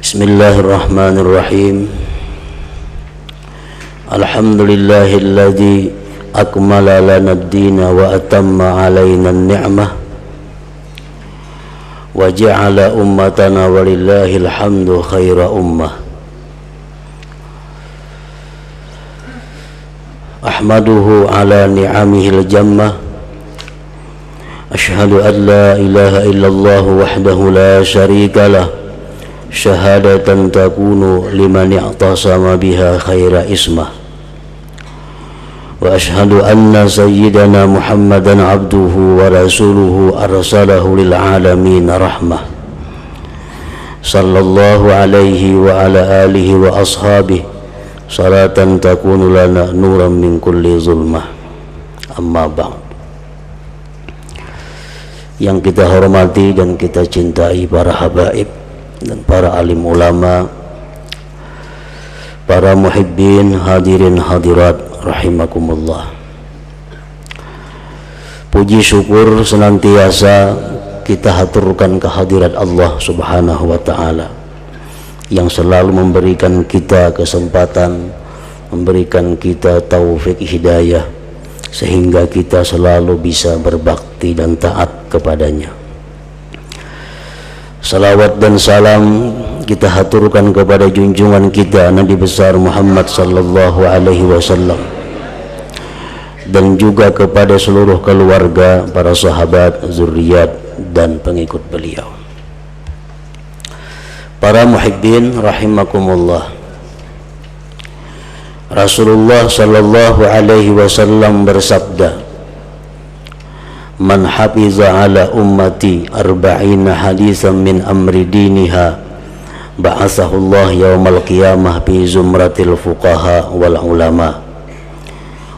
Bismillahirrahmanirrahim. Alhamdulillahilladzi akmala lana ad-dina wa atamma alaina an-ni'mah wa ja'ala ummatana walillahil hamdu khaira ummah. Ahmaduhu ala ni'amihil jammah. Ashhadu an la ilaha illallah wahdahu la syarika lah, syahadatan takunu liman i'tasama biha khaira ismah. Wa ashhadu anna sayyidana Muhammadan abduhu wa rasuluhu arsalahu lil alamin rahmah. Sallallahu alaihi wa ala alihi wa ashabihi salatan takunu lana nuran min kulli zulmah. Amma ba'd. Yang kita hormati dan kita cintai para habaib dan para alim ulama, para muhibbin, hadirin hadirat rahimakumullah. Puji syukur senantiasa kita haturkan kehadirat Allah Subhanahu wa ta'ala yang selalu memberikan kita kesempatan, memberikan kita taufik hidayah sehingga kita selalu bisa berbakti dan taat kepadanya. Salawat dan salam kita haturkan kepada junjungan kita Nabi besar Muhammad sallallahu alaihi wasallam dan juga kepada seluruh keluarga, para sahabat, zuriat dan pengikut beliau. Para muhibbin rahimakumullah. Rasulullah sallallahu alaihi wasallam bersabda, "Man hafiza ala ummati arba'ina hadisan min amri diniha ba'athahullah yaumal qiyamah fi zumratil fuqaha wal ulama."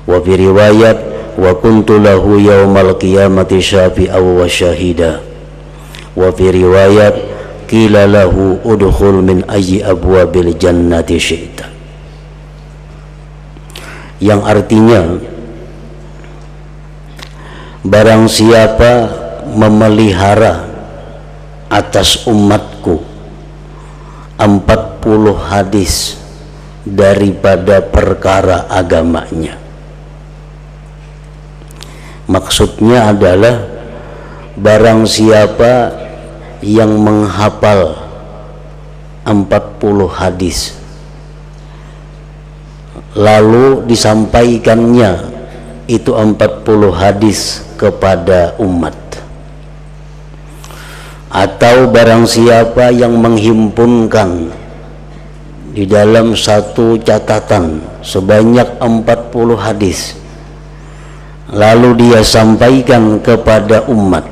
Wa fi riwayat, "Wa kuntu lahu yaumal qiyamati syafi'aw wa syahida." Wa fi riwayat, "Qila lahu udkhul min ayyi abwabil jannati syi'ta." Yang artinya, barang siapa memelihara atas umatku 40 hadis daripada perkara agamanya. Maksudnya adalah barang siapa yang menghafal 40 hadis lalu disampaikannya itu 40 hadis kepada umat, atau barang siapa yang menghimpunkan di dalam satu catatan sebanyak 40 hadis lalu dia sampaikan kepada umat,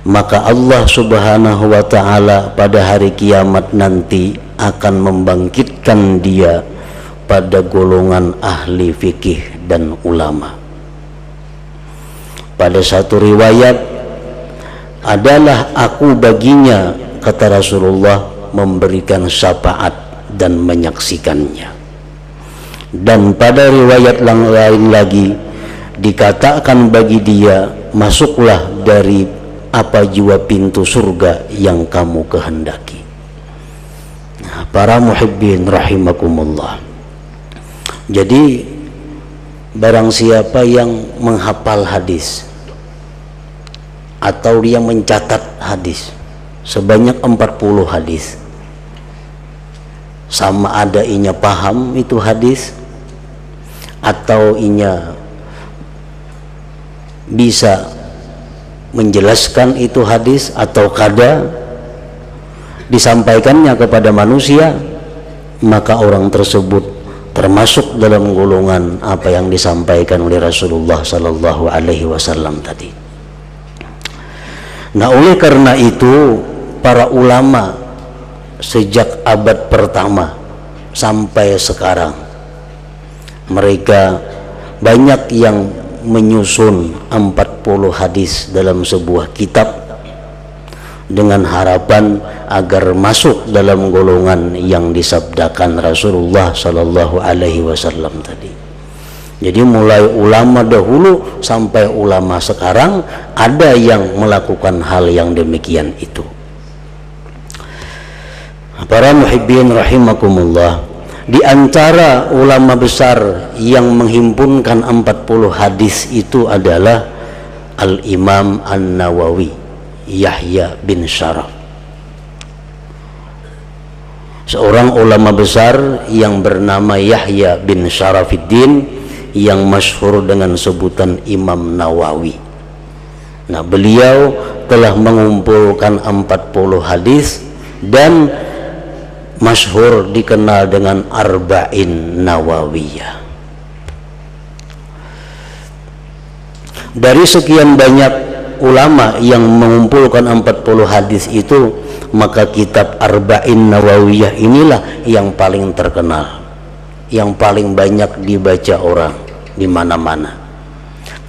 maka Allah Subhanahu wa ta'ala pada hari kiamat nanti akan membangkitkan dia pada golongan ahli fikih dan ulama. Pada satu riwayat, adalah aku baginya, kata Rasulullah, memberikan syafaat dan menyaksikannya. Dan pada riwayat lain lagi dikatakan bagi dia, masuklah dari apa jua pintu surga yang kamu kehendaki. Nah, para muhibbin rahimakumullah. Jadi barang siapa yang menghafal hadis atau dia mencatat hadis sebanyak 40 hadis, sama ada inya paham itu hadis atau inya bisa menjelaskan itu hadis atau kada disampaikannya kepada manusia, maka orang tersebut termasuk dalam golongan apa yang disampaikan oleh Rasulullah sallallahu alaihi wasallam tadi. Nah, oleh karena itu para ulama sejak abad pertama sampai sekarang mereka banyak yang menyusun 40 hadis dalam sebuah kitab dengan harapan agar masuk dalam golongan yang disabdakan Rasulullah sallallahu alaihi wasallam tadi. Jadi mulai ulama dahulu sampai ulama sekarang ada yang melakukan hal yang demikian itu. Para muhibbin rahimakumullah, di antara ulama besar yang menghimpunkan 40 hadis itu adalah Al-Imam An-Nawawi, Yahya bin Syaraf. Seorang ulama besar yang bernama Yahya bin Syarafiddin yang masyhur dengan sebutan Imam Nawawi. Nah, beliau telah mengumpulkan 40 hadis dan masyhur dikenal dengan Arba'in Nawawiyah. Dari sekian banyak ulama yang mengumpulkan 40 hadis itu, maka kitab Arba'in Nawawiyah inilah yang paling terkenal, yang paling banyak dibaca orang di mana-mana.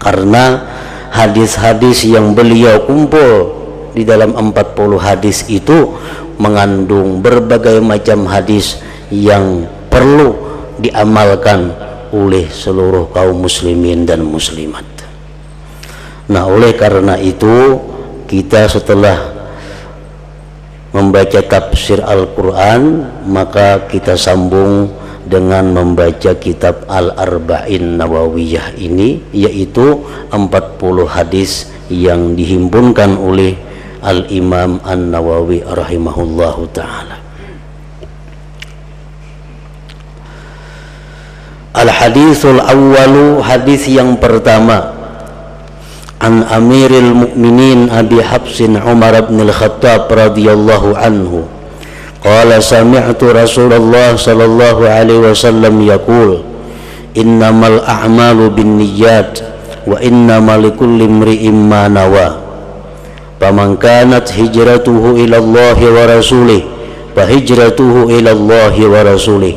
Karena hadis-hadis yang beliau kumpul di dalam 40 hadis itu mengandung berbagai macam hadis yang perlu diamalkan oleh seluruh kaum muslimin dan muslimat. Nah, oleh karena itu kita setelah membaca tafsir Al-Quran, maka kita sambung dengan membaca kitab Al-Arba'in Nawawiyah ini, yaitu 40 hadis yang dihimpun oleh Al-Imam An-Nawawi rahimahullahu ta'ala. Al-hadithul awwalu, hadis yang pertama, an Amiril Mukminin Abi Hafsin Umar bin Al-Khattab radhiyallahu anhu qala sami'tu Rasulullah sallallahu alaihi wasallam yaqul innamal a'malu binniyat wa innamal likulli imri'in ma nawa faman kanat hijratuhu ila Allah wa rasulih fa hijratuhu ila Allah wa rasulih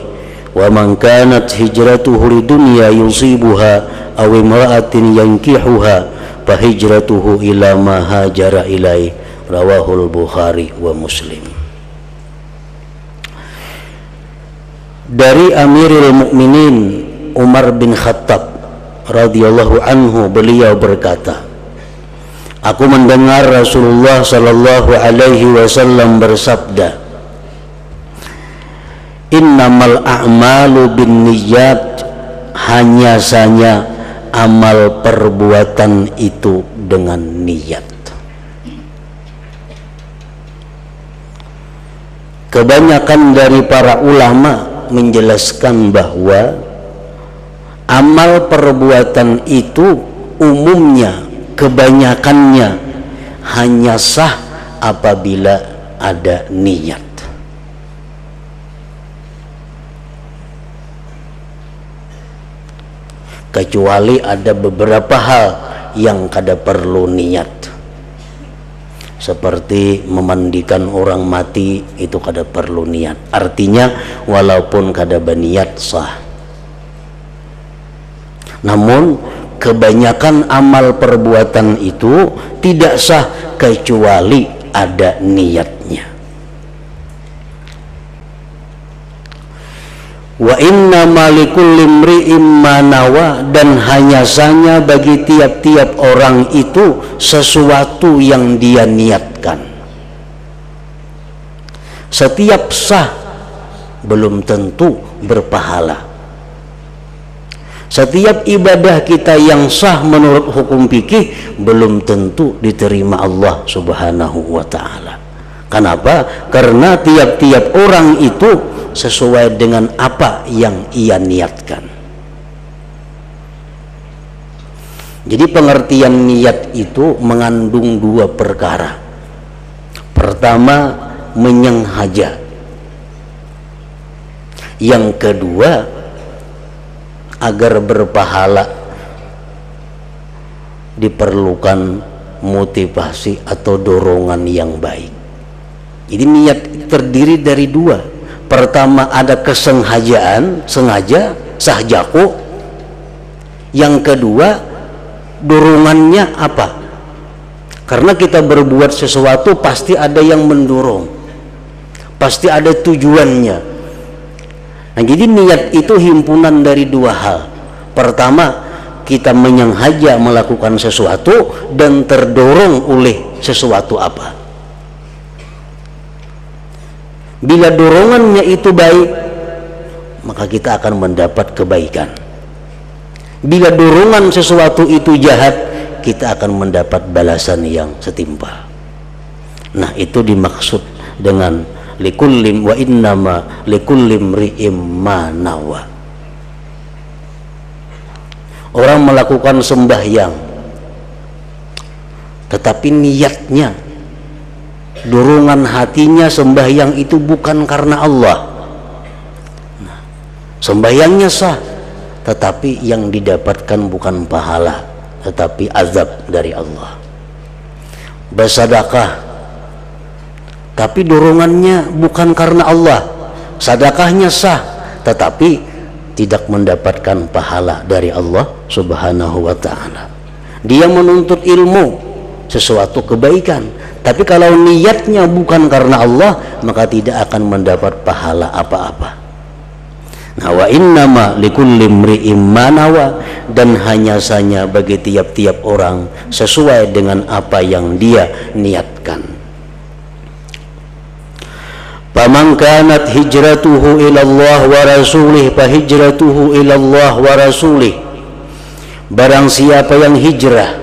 wa man kanat hijratuhu lidunya yusibuha aw imra'atin yankihuha fa hijratuhu ila ma hajara ilai, rawahul Bukhari wa Muslim. Dari Amirul Mukminin Umar bin Khattab radhiyallahu anhu, beliau berkata, aku mendengar Rasulullah sallallahu alaihi wasallam bersabda, innamal a'malu binniyat, hanya saja amal perbuatan itu dengan niat. Kebanyakan dari para ulama menjelaskan bahwa amal perbuatan itu umumnya, kebanyakannya hanya sah apabila ada niat. Kecuali ada beberapa hal yang kada perlu niat, seperti memandikan orang mati, itu kada perlu niat. Artinya walaupun kada berniat sah. Namun kebanyakan amal perbuatan itu tidak sah kecuali ada niatnya. Wa inna malikulli imri'in ma nawa, dan hanya saja bagi tiap-tiap orang itu sesuatu yang dia niatkan. Setiap sah belum tentu berpahala. Setiap ibadah kita yang sah menurut hukum fikih belum tentu diterima Allah Subhanahu wa ta'ala. Kenapa? Karena tiap-tiap orang itu sesuai dengan apa yang ia niatkan. Jadi pengertian niat itu mengandung dua perkara. Pertama, menyengaja. Yang kedua, agar berpahala diperlukan motivasi atau dorongan yang baik. Jadi niat terdiri dari dua. Pertama, ada kesengajaan, sengaja, sahjaku. Yang kedua, dorongannya apa? Karena kita berbuat sesuatu pasti ada yang mendorong, pasti ada tujuannya. Nah, jadi niat itu himpunan dari dua hal. Pertama, kita menyengaja melakukan sesuatu dan terdorong oleh sesuatu apa. Bila dorongannya itu baik, maka kita akan mendapat kebaikan. Bila dorongan sesuatu itu jahat, kita akan mendapat balasan yang setimpal. Nah, itu dimaksud dengan likullim wa innama likullim ri'im ma nawa. Orang melakukan sembahyang, tetapi niatnya, dorongan hatinya sembahyang itu bukan karena Allah. Nah, sembahyangnya sah, tetapi yang didapatkan bukan pahala, tetapi azab dari Allah. Bersedekah, tapi dorongannya bukan karena Allah. Sedekahnya sah, tetapi tidak mendapatkan pahala dari Allah Subhanahu wa ta'ala. Dia menuntut ilmu, sesuatu kebaikan, tapi kalau niatnya bukan karena Allah, maka tidak akan mendapat pahala apa-apa. Nah, wa innama likulli imri'in ma nawa, dan hanya saja bagi tiap-tiap orang sesuai dengan apa yang dia niatkan. Faman kanat hijratuhu ila Allah wa rasulih fa hijratuhu ila Allah wa rasulih. Barang siapa yang hijrah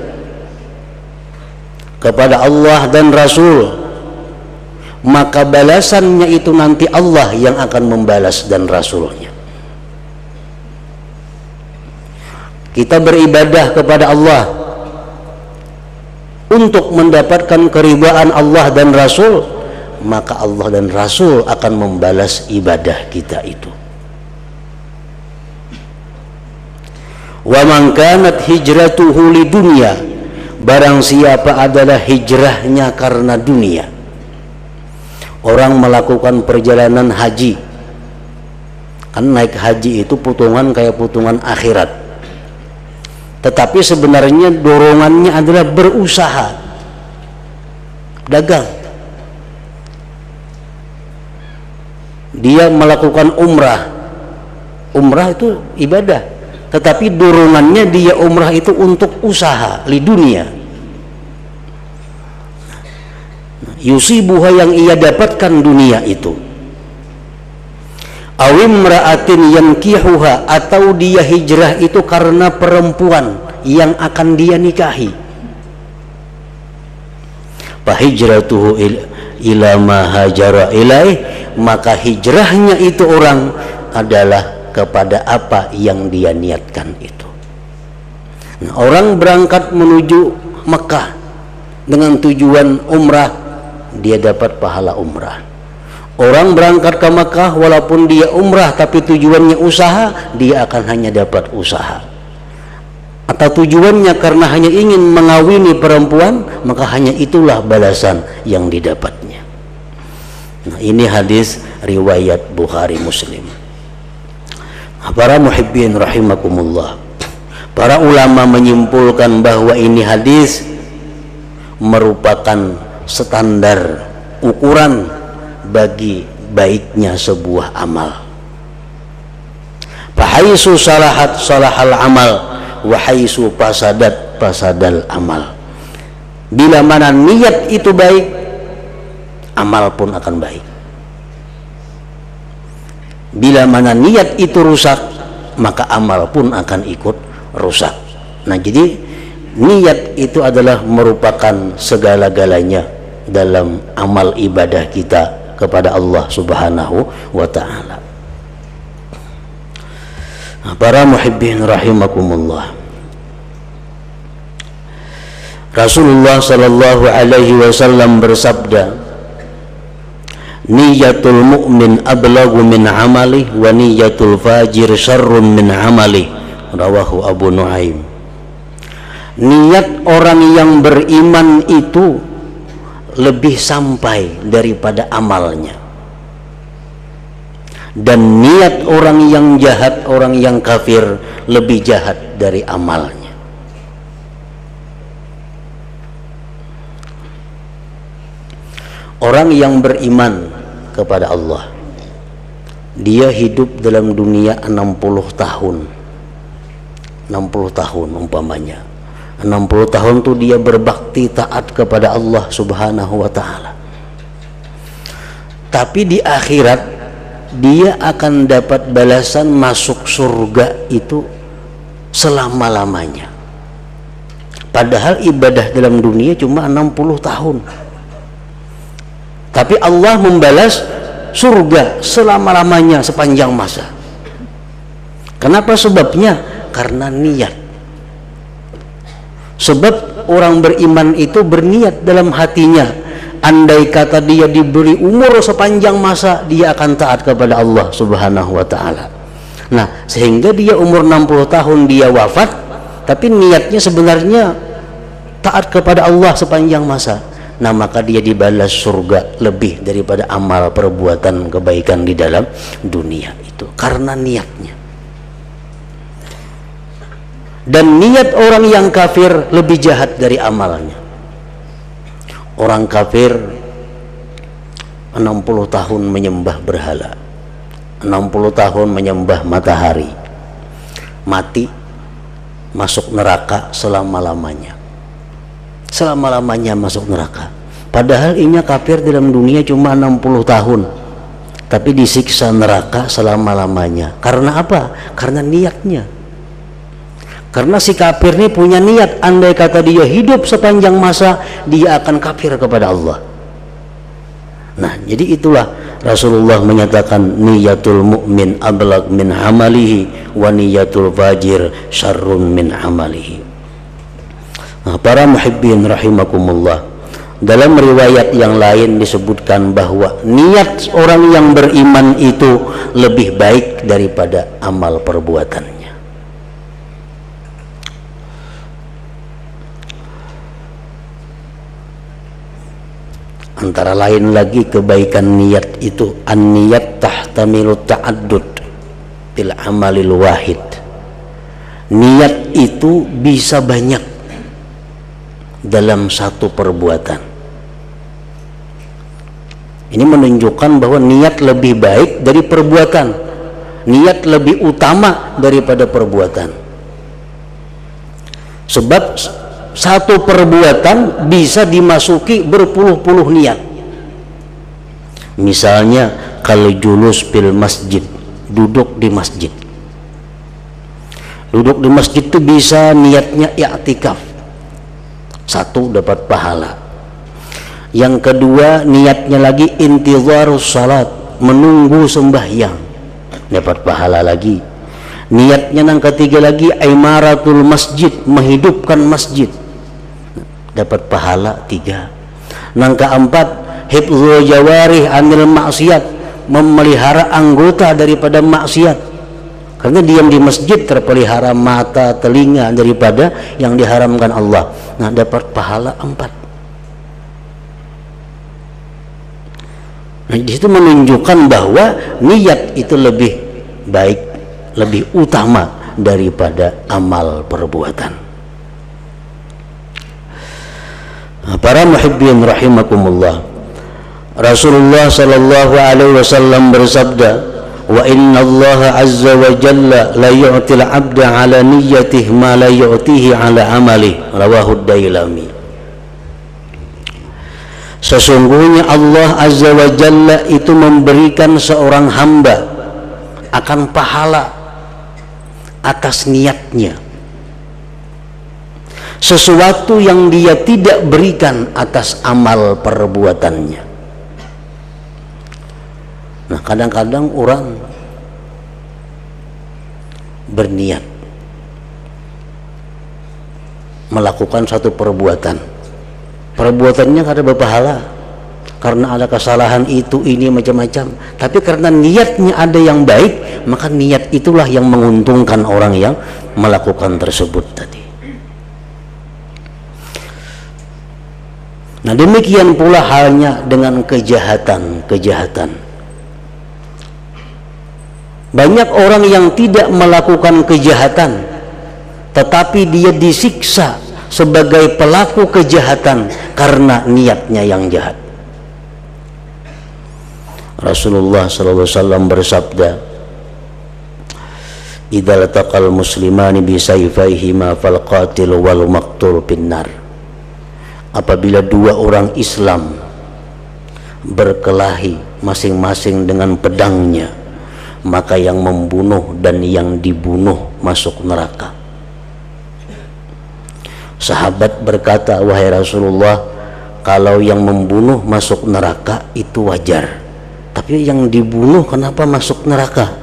kepada Allah dan Rasul, maka balasannya itu nanti Allah yang akan membalas dan Rasulnya. Kita beribadah kepada Allah untuk mendapatkan keridhaan Allah dan Rasul, maka Allah dan Rasul akan membalas ibadah kita itu. Wa man kanat hijratuhu lidunya, barang siapa adalah hijrahnya karena dunia. Orang melakukan perjalanan haji, kan naik haji itu potongan kayak potongan akhirat, tetapi sebenarnya dorongannya adalah berusaha, dagang. Dia melakukan umrah, umrah itu ibadah, tetapi dorongannya dia umrah itu untuk usaha di dunia. Yusibuha, yang ia dapatkan dunia itu. Awimra'atin yankihuha, atau dia hijrah itu karena perempuan yang akan dia nikahi. Fahijratuhu ila ma hajara ilaih, maka hijrahnya itu orang adalah kepada apa yang dia niatkan itu. Nah, orang berangkat menuju Mekah dengan tujuan umrah, dia dapat pahala umrah. Orang berangkat ke Mekah walaupun dia umrah tapi tujuannya usaha, dia akan hanya dapat usaha. Atau tujuannya karena hanya ingin mengawini perempuan, maka hanya itulah balasan yang didapatnya. Nah, ini hadis riwayat Bukhari Muslim. Para muhibbin rahimakumullah, para ulama menyimpulkan bahwa ini hadis merupakan standar ukuran bagi baiknya sebuah amal. Fahaisu salahat salahal amal, wahaisu fasadat fasadal amal. Bila mana niat itu baik, amal pun akan baik. Bila mana niat itu rusak, maka amal pun akan ikut rusak. Nah, jadi niat itu adalah merupakan segala-galanya dalam amal ibadah kita kepada Allah Subhanahu wa ta'ala. Para muhibbin rahimakumullah, Rasulullah sallallahu alaihi wasallam bersabda, niyatul mu'min ablagu min amali wa niyatul fajir syarrun min amali. Rawahu Abu Nuaim. Niat orang yang beriman itu lebih sampai daripada amalnya, dan niat orang yang jahat, orang yang kafir, lebih jahat dari amalnya. Orang yang beriman kepada Allah, dia hidup dalam dunia 60 tahun. 60 tahun umpamanya. 60 tahun itu dia berbakti taat kepada Allah Subhanahu wa ta'ala. tapi di akhirat dia akan dapat balasan masuk surga itu selama-lamanya. Padahal ibadah dalam dunia cuma 60 tahun, tapi Allah membalas surga selama-lamanya, sepanjang masa. Kenapa sebabnya? Karena niat. Sebab orang beriman itu berniat dalam hatinya, andai kata dia diberi umur sepanjang masa, dia akan taat kepada Allah Subhanahu wa ta'ala. Nah, sehingga dia umur 60 tahun dia wafat, tapi niatnya sebenarnya taat kepada Allah sepanjang masa. Nah, maka dia dibalas surga lebih daripada amal perbuatan kebaikan di dalam dunia itu, karena niatnya. Dan niat orang yang kafir lebih jahat dari amalnya. Orang kafir 60 tahun menyembah berhala, 60 tahun menyembah matahari, mati masuk neraka selama-lamanya. Selama-lamanya masuk neraka. Padahal ini kafir dalam dunia cuma 60 tahun, tapi disiksa neraka selama-lamanya. Karena apa? Karena niatnya. Karena si kafir ini punya niat, andai kata dia hidup sepanjang masa, dia akan kafir kepada Allah. Nah, jadi itulah Rasulullah menyatakan niyatul mu'min ablag min amalihi wa niyatul fajir syarrun min amalihi. Nah, para muhibbin rahimakumullah, dalam riwayat yang lain disebutkan bahwa niat orang yang beriman itu lebih baik daripada amal perbuatannya. Antara lain lagi kebaikan niat itu, an-niyat tahtamilu ta'addud bil amalil wahid. Niat itu bisa banyak dalam satu perbuatan. Ini menunjukkan bahwa niat lebih baik dari perbuatan. Niat lebih utama daripada perbuatan. Sebab satu perbuatan bisa dimasuki berpuluh-puluh niat. Misalnya kalau julus fil masjid, duduk di masjid. Duduk di masjid itu bisa niatnya i'tikaf, satu dapat pahala. Yang kedua niatnya lagi intizarus salat, menunggu sembahyang, dapat pahala lagi. Niatnya yang ketiga lagi imaratul masjid, menghidupkan masjid, dapat pahala 3. Yang keempat hifdzul jawarih anil maksiat, memelihara anggota daripada maksiat. Karena diam di masjid terpelihara mata, telinga daripada yang diharamkan Allah. Nah, dapat pahala 4. Nah, di situ menunjukkan bahwa niat itu lebih baik, lebih utama daripada amal perbuatan. Nah, para muhibbin rahimakumullah, Rasulullah sallallahu alaihi wasallam bersabda, wa inna Allah azza wa jalla la yu'til 'abda 'ala niyyatihi ma la yu'tihi 'ala amalihi, rawahu Dailami. Sesungguhnya Allah azza wa jalla itu memberikan seorang hamba akan pahala atas niatnya sesuatu yang dia tidak berikan atas amal perbuatannya. Nah, kadang-kadang orang berniat melakukan satu perbuatan, perbuatannya kada berpahala karena ada kesalahan itu ini macam-macam, tapi karena niatnya ada yang baik, maka niat itulah yang menguntungkan orang yang melakukan tersebut tadi. Nah, demikian pula halnya dengan kejahatan. Banyak orang yang tidak melakukan kejahatan, tetapi dia disiksa sebagai pelaku kejahatan karena niatnya yang jahat. Rasulullah sallallahu alaihi wasallam bersabda, "Idza lataqal muslimani bi sayfayhima fal qatil wal maqtul finnar." Apabila dua orang Islam berkelahi masing-masing dengan pedangnya, maka yang membunuh dan yang dibunuh masuk neraka. Sahabat berkata, wahai Rasulullah, kalau yang membunuh masuk neraka itu wajar, tapi yang dibunuh kenapa masuk neraka?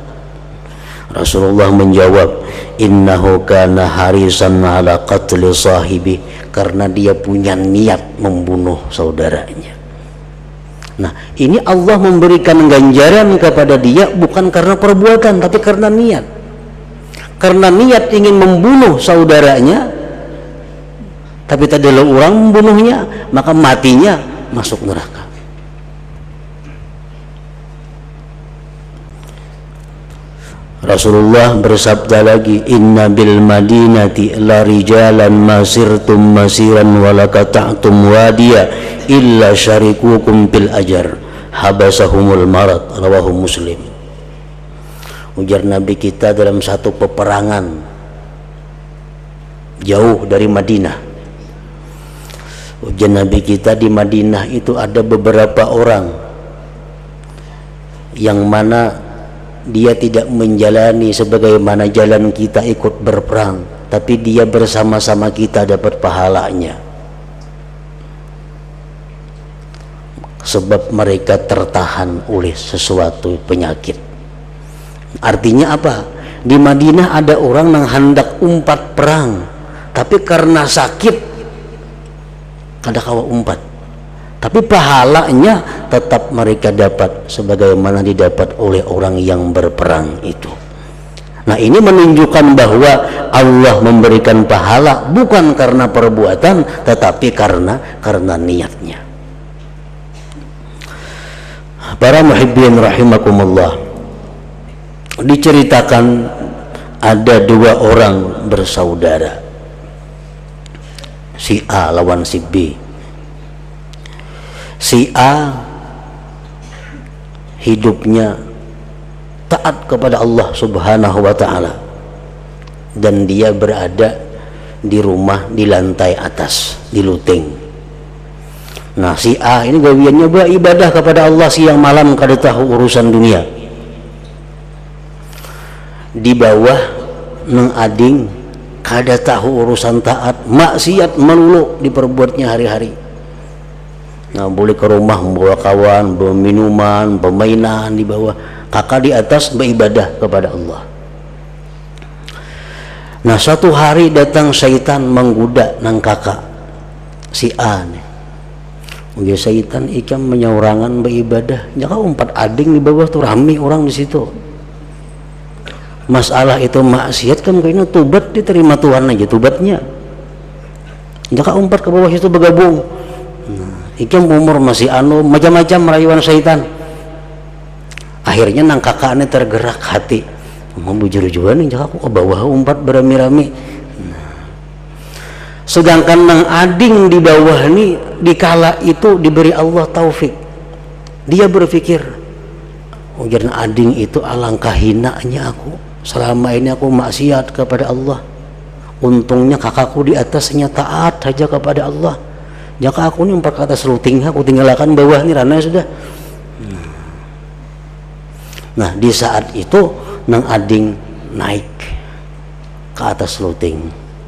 Rasulullah menjawab, innahu kana harisan ala qatli sahibi, karena dia punya niat membunuh saudaranya. Nah, ini Allah memberikan ganjaran kepada dia bukan karena perbuatan, tapi karena niat. Karena niat ingin membunuh saudaranya, tapi tadi orang membunuhnya, maka matinya masuk neraka. Rasulullah bersabda lagi, inna bil madinati la rijalan masirtum masiran walakata'tum wadiya illa syarikukum bil ajar habasahumul marad, rawahu Muslim. Ujar Nabi kita dalam satu peperangan jauh dari Madinah. Ujar Nabi kita di Madinah itu ada beberapa orang yang mana dia tidak menjalani sebagaimana jalan kita ikut berperang, tapi dia bersama-sama kita dapat pahalanya, sebab mereka tertahan oleh sesuatu penyakit. Artinya apa? Di Madinah ada orang yang hendak umpat perang, tapi karena sakit kada kawa umpat, tapi pahalanya tetap mereka dapat sebagaimana didapat oleh orang yang berperang itu. Nah, ini menunjukkan bahwa Allah memberikan pahala bukan karena perbuatan, tetapi karena niatnya. Para muhibbin rahimakumullah, diceritakan ada dua orang bersaudara, si A lawan si B. Si A hidupnya taat kepada Allah Subhanahu wa ta'ala, dan dia berada di rumah di lantai atas, di luteng. Nah, si A ini gawiannya beribadah kepada Allah siang malam, kada tahu urusan dunia. Di bawah neng ading kada tahu urusan taat, maksiat melulu diperbuatnya hari-hari. Nah, boleh ke rumah membawa kawan, bawa minuman, permainan di bawah, kakak di atas beribadah kepada Allah. Nah, suatu hari datang syaitan menggoda nang kakak si A nih. Uya syaitan ikam menyaurangan beribadah, jaka umpat ading di bawah tuh rame orang di situ. Masalah itu maksiat kan kayaknya tobat diterima Tuhan aja tobatnya. Jaka umpat ke bawah situ bergabung. Ikam umur masih macam-macam rayuan syaitan. Akhirnya nang kakaknya tergerak hati, mau bujur-bujuran nih aku ke bawah umpat berami-rami. Sedangkan nang ading di bawah ini dikala itu diberi Allah taufik, dia berpikir, ujar ading itu alangkah hinanya aku, selama ini aku maksiat kepada Allah, untungnya kakakku di atasnya taat saja kepada Allah. Jika aku ini umpat ke atas luting, aku tinggalkan bawah ini ranah sudah. Nah, di saat itu nang ading naik ke atas luting,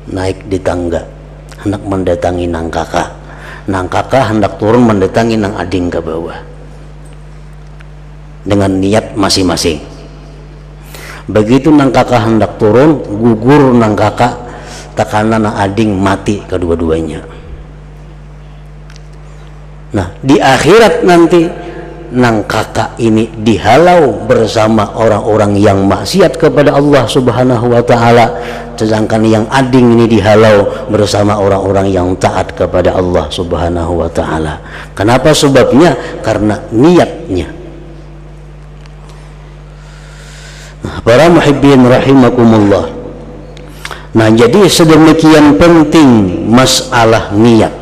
naik di tangga, hendak mendatangi nang kakak. Nang kakak hendak turun mendatangi nang ading ke bawah dengan niat masing-masing. Begitu nang kakak hendak turun, gugur nang kakak, takana nang ading mati kedua-duanya. Nah, di akhirat nanti nang kakak ini dihalau bersama orang-orang yang maksiat kepada Allah Subhanahu wa ta'ala, sedangkan yang ading ini dihalau bersama orang-orang yang taat kepada Allah Subhanahu wa ta'ala. Kenapa sebabnya? Karena niatnya. Nah, para muhibbin rahimakumullah, nah jadi sedemikian penting masalah niat.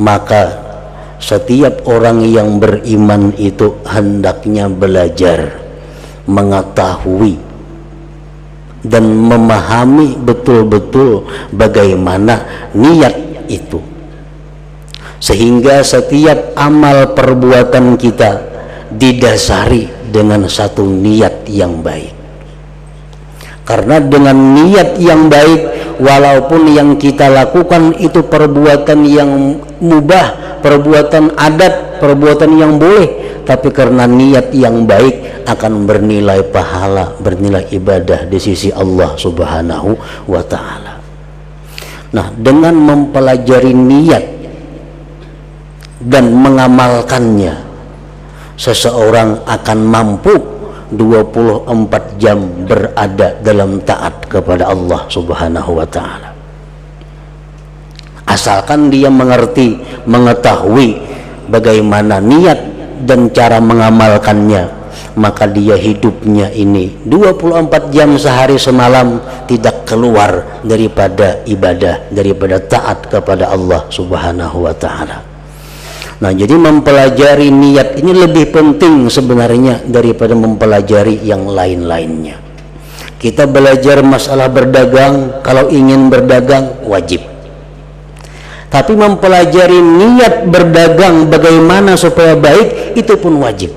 Maka setiap orang yang beriman itu hendaknya belajar, mengetahui dan memahami betul-betul bagaimana niat itu. sehingga setiap amal perbuatan kita didasari dengan satu niat yang baik. Karena dengan niat yang baik, walaupun yang kita lakukan itu perbuatan yang mubah, perbuatan adat, perbuatan yang boleh, tapi karena niat yang baik akan bernilai pahala, bernilai ibadah di sisi Allah Subhanahu wa ta'ala. Nah, dengan mempelajari niat dan mengamalkannya, seseorang akan mampu 24 jam berada dalam taat kepada Allah Subhanahu wa ta'ala. Asalkan dia mengerti, mengetahui bagaimana niat dan cara mengamalkannya, maka dia hidupnya ini 24 jam sehari semalam tidak keluar daripada ibadah, daripada taat kepada Allah Subhanahu wa ta'ala. Nah, jadi mempelajari niat ini lebih penting sebenarnya daripada mempelajari yang lain-lainnya. Kita belajar masalah berdagang, kalau ingin berdagang wajib. Tapi mempelajari niat berdagang bagaimana supaya baik, itu pun wajib.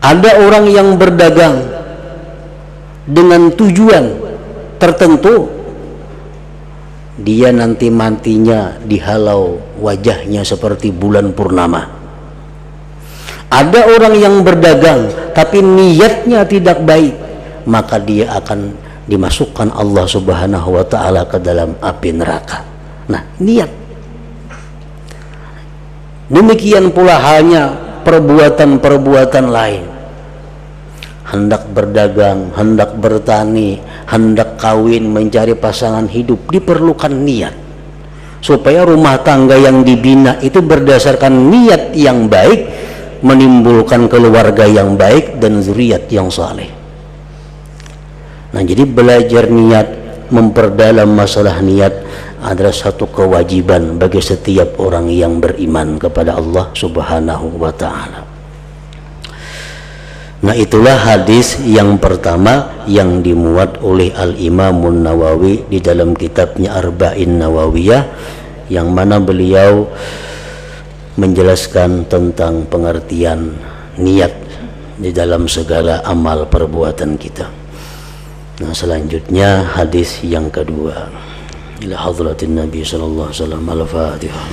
Ada orang yang berdagang dengan tujuan tertentu, dia nanti matinya dihalau wajahnya seperti bulan purnama. Ada orang yang berdagang tapi niatnya tidak baik, maka dia akan dimasukkan Allah Subhanahu wa ta'ala ke dalam api neraka. Nah, niat. Demikian pula halnya perbuatan-perbuatan lain. Hendak berdagang, hendak bertani, hendak kawin, mencari pasangan hidup, diperlukan niat supaya rumah tangga yang dibina itu berdasarkan niat yang baik, menimbulkan keluarga yang baik dan zuriat yang saleh. Nah, jadi belajar niat, memperdalam masalah niat adalah satu kewajiban bagi setiap orang yang beriman kepada Allah Subhanahu wa ta'ala. Nah, itulah hadis yang pertama yang dimuat oleh Al-Imamun Nawawi di dalam kitabnya Arba'in Nawawiyah, yang mana beliau menjelaskan tentang pengertian niat di dalam segala amal perbuatan kita. Nah, selanjutnya hadis yang kedua. Ila hadratin Nabi sallallahu alaihi wasallam. Al-Fatihah.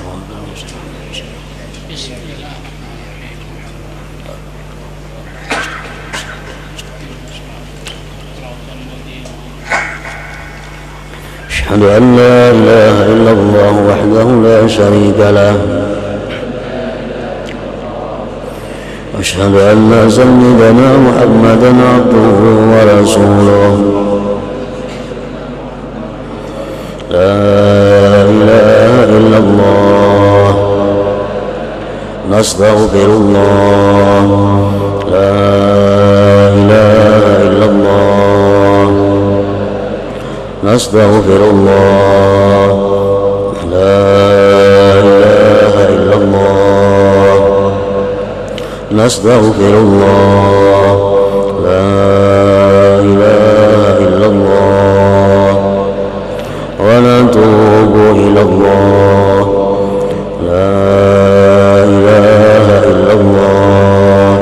أشهد أن لا إله إلا الله وحده لا شريك له وأشهد أن سيدنا محمدا عبده ورسوله لا إله إلا الله نستغفر الله لا إله إلا الله نستغفر الله لا إله إلا الله نستغفر الله لا إله إلا الله ونتوب إلى الله لا إله إلا الله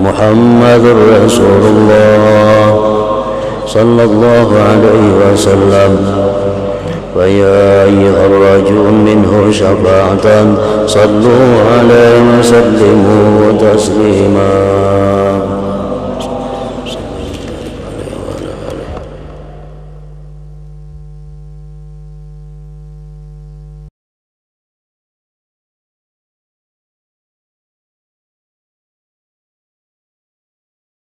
محمد رسول الله صلى الله عليه وسلم ويا أيها الرجل منه شفاعة صلوا عليه وسلموا تسليما